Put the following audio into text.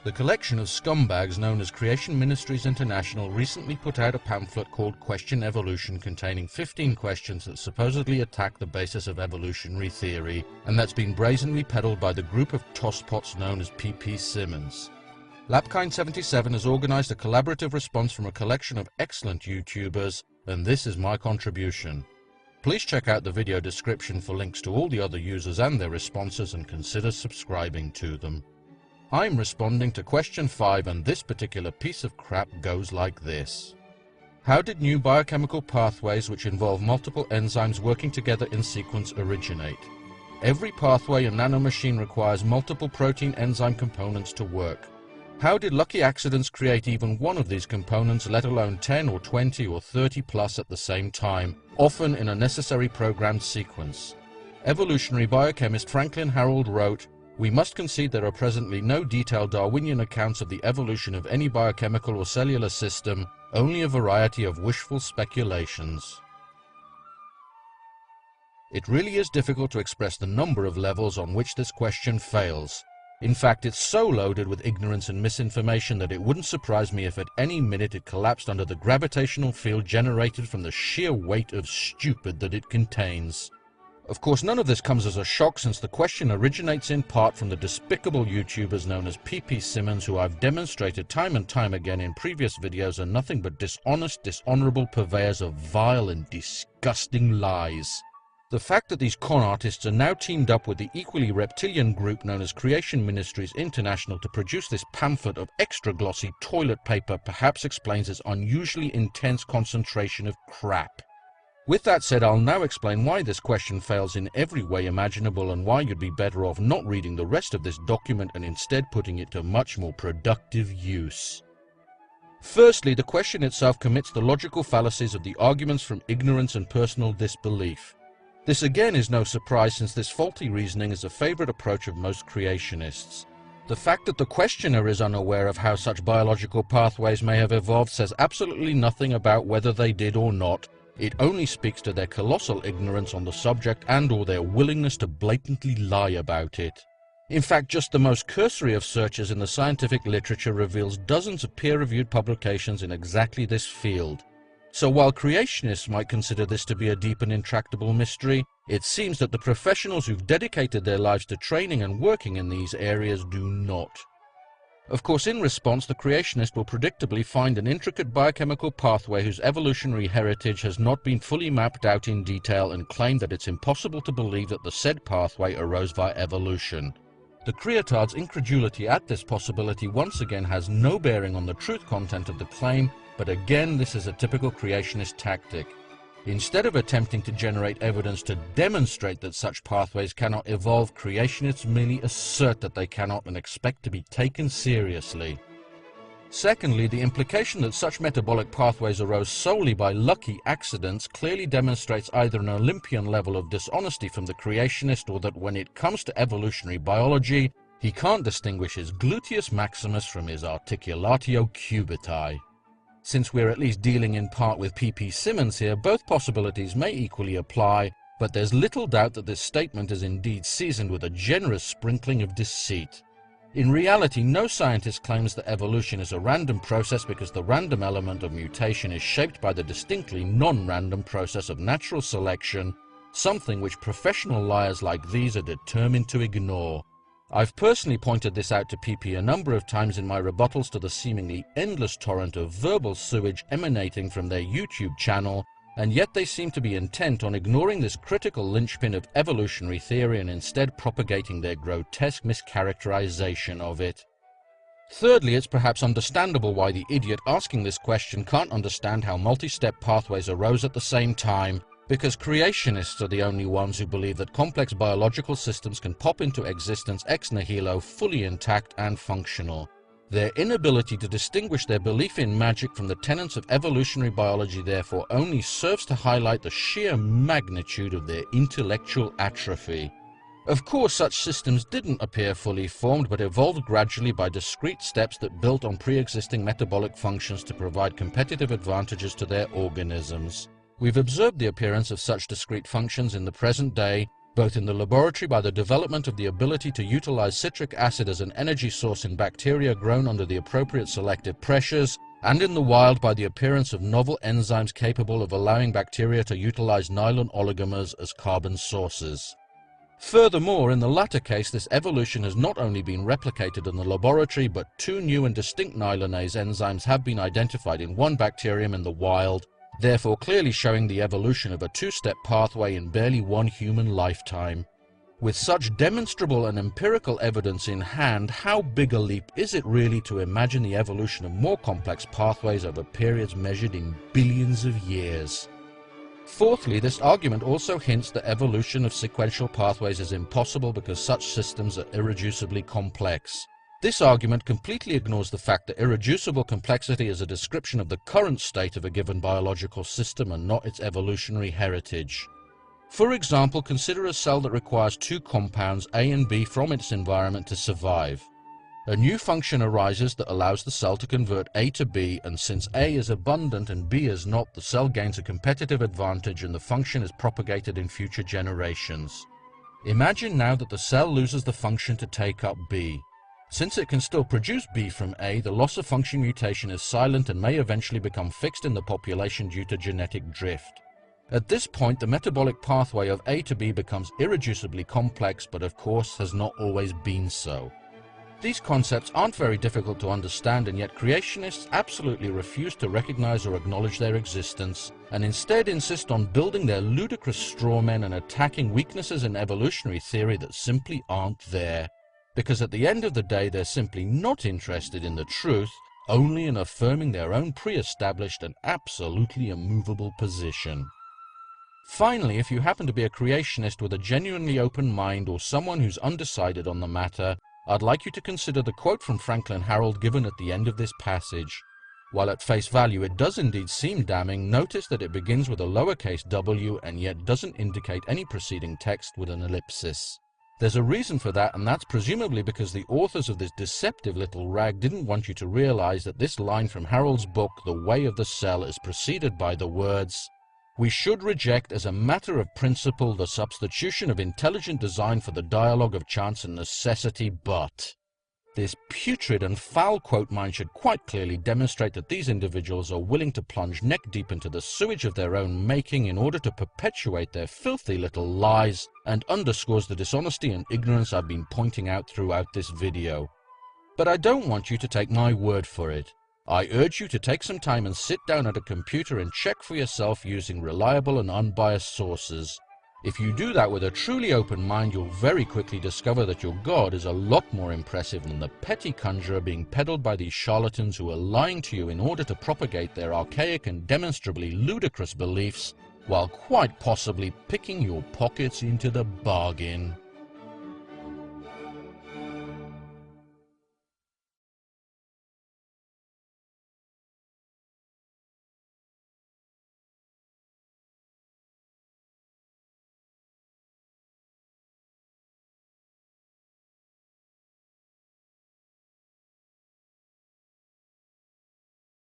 The collection of scumbags known as Creation Ministries International recently put out a pamphlet called Question Evolution, containing 15 questions that supposedly attack the basis of evolutionary theory, and that's been brazenly peddled by the group of tosspots known as ppsimmonds. Lapkind77 has organized a collaborative response from a collection of excellent YouTubers, and this is my contribution. Please check out the video description for links to all the other users and their responses, and consider subscribing to them. I'm responding to question 5, and this particular piece of crap goes like this. How did new biochemical pathways which involve multiple enzymes working together in sequence originate? Every pathway in nanomachine requires multiple protein enzyme components to work. How did lucky accidents create even one of these components, let alone 10 or 20 or 30 plus at the same time, often in a necessary programmed sequence? Evolutionary biochemist Franklin Harold wrote, "We must concede there are presently no detailed Darwinian accounts of the evolution of any biochemical or cellular system, only a variety of wishful speculations." It really is difficult to express the number of levels on which this question fails. In fact, it's so loaded with ignorance and misinformation that it wouldn't surprise me if at any minute it collapsed under the gravitational field generated from the sheer weight of stupid that it contains. Of course, none of this comes as a shock, since the question originates in part from the despicable YouTubers known as ppsimmonds, who I've demonstrated time and time again in previous videos are nothing but dishonest, dishonorable purveyors of vile and disgusting lies. The fact that these con artists are now teamed up with the equally reptilian group known as Creation Ministries International to produce this pamphlet of extra glossy toilet paper perhaps explains its unusually intense concentration of crap. With that said, I'll now explain why this question fails in every way imaginable, and why you'd be better off not reading the rest of this document and instead putting it to much more productive use. Firstly, the question itself commits the logical fallacies of the arguments from ignorance and personal disbelief. This again is no surprise, since this faulty reasoning is a favorite approach of most creationists. The fact that the questioner is unaware of how such biological pathways may have evolved says absolutely nothing about whether they did or not. It only speaks to their colossal ignorance on the subject and/or their willingness to blatantly lie about it. In fact, just the most cursory of searches in the scientific literature reveals dozens of peer-reviewed publications in exactly this field. So while creationists might consider this to be a deep and intractable mystery, it seems that the professionals who've dedicated their lives to training and working in these areas do not. Of course, in response, the creationist will predictably find an intricate biochemical pathway whose evolutionary heritage has not been fully mapped out in detail, and claim that it's impossible to believe that the said pathway arose via evolution. The creatard's incredulity at this possibility once again has no bearing on the truth content of the claim, but again this is a typical creationist tactic. Instead of attempting to generate evidence to demonstrate that such pathways cannot evolve, creationists merely assert that they cannot and expect to be taken seriously. Secondly, the implication that such metabolic pathways arose solely by lucky accidents clearly demonstrates either an Olympian level of dishonesty from the creationist, or that when it comes to evolutionary biology, he can't distinguish his gluteus maximus from his articulatio cubitae. Since we're at least dealing in part with ppsimmonds here, both possibilities may equally apply, but there's little doubt that this statement is indeed seasoned with a generous sprinkling of deceit. In reality, no scientist claims that evolution is a random process, because the random element of mutation is shaped by the distinctly non-random process of natural selection, something which professional liars like these are determined to ignore. I've personally pointed this out to PP a number of times in my rebuttals to the seemingly endless torrent of verbal sewage emanating from their YouTube channel, and yet they seem to be intent on ignoring this critical linchpin of evolutionary theory and instead propagating their grotesque mischaracterization of it. Thirdly, it's perhaps understandable why the idiot asking this question can't understand how multi-step pathways arose at the same time, because creationists are the only ones who believe that complex biological systems can pop into existence ex nihilo, fully intact and functional. Their inability to distinguish their belief in magic from the tenets of evolutionary biology therefore only serves to highlight the sheer magnitude of their intellectual atrophy. Of course, such systems didn't appear fully formed, but evolved gradually by discrete steps that built on pre-existing metabolic functions to provide competitive advantages to their organisms. We've observed the appearance of such discrete functions in the present day, both in the laboratory by the development of the ability to utilize citric acid as an energy source in bacteria grown under the appropriate selective pressures, and in the wild by the appearance of novel enzymes capable of allowing bacteria to utilize nylon oligomers as carbon sources. Furthermore, in the latter case, this evolution has not only been replicated in the laboratory, but two new and distinct nylonase enzymes have been identified in one bacterium in the wild, therefore clearly showing the evolution of a two-step pathway in barely one human lifetime. With such demonstrable and empirical evidence in hand, how big a leap is it really to imagine the evolution of more complex pathways over periods measured in billions of years? Fourthly, this argument also hints that evolution of sequential pathways is impossible because such systems are irreducibly complex. This argument completely ignores the fact that irreducible complexity is a description of the current state of a given biological system and not its evolutionary heritage. For example, consider a cell that requires two compounds, A and B, from its environment to survive. A new function arises that allows the cell to convert A to B, and since A is abundant and B is not, the cell gains a competitive advantage and the function is propagated in future generations. Imagine now that the cell loses the function to take up B. Since it can still produce B from A, the loss of function mutation is silent and may eventually become fixed in the population due to genetic drift. At this point, the metabolic pathway of A to B becomes irreducibly complex, but of course has not always been so. These concepts aren't very difficult to understand, and yet creationists absolutely refuse to recognize or acknowledge their existence, and instead insist on building their ludicrous straw men and attacking weaknesses in evolutionary theory that simply aren't there. Because at the end of the day, they're simply not interested in the truth, only in affirming their own pre-established and absolutely immovable position. Finally, if you happen to be a creationist with a genuinely open mind or someone who's undecided on the matter, I'd like you to consider the quote from Franklin Harold given at the end of this passage. While at face value it does indeed seem damning, notice that it begins with a lowercase w and yet doesn't indicate any preceding text with an ellipsis. There's a reason for that, and that's presumably because the authors of this deceptive little rag didn't want you to realize that this line from Harold's book, The Way of the Cell, is preceded by the words, "We should reject as a matter of principle the substitution of intelligent design for the dialogue of chance and necessity, but..." This putrid and foul quote mine should quite clearly demonstrate that these individuals are willing to plunge neck deep into the sewage of their own making in order to perpetuate their filthy little lies, and underscores the dishonesty and ignorance I've been pointing out throughout this video. But I don't want you to take my word for it. I urge you to take some time and sit down at a computer and check for yourself using reliable and unbiased sources. If you do that with a truly open mind, you'll very quickly discover that your God is a lot more impressive than the petty conjurer being peddled by these charlatans who are lying to you in order to propagate their archaic and demonstrably ludicrous beliefs, while quite possibly picking your pockets into the bargain.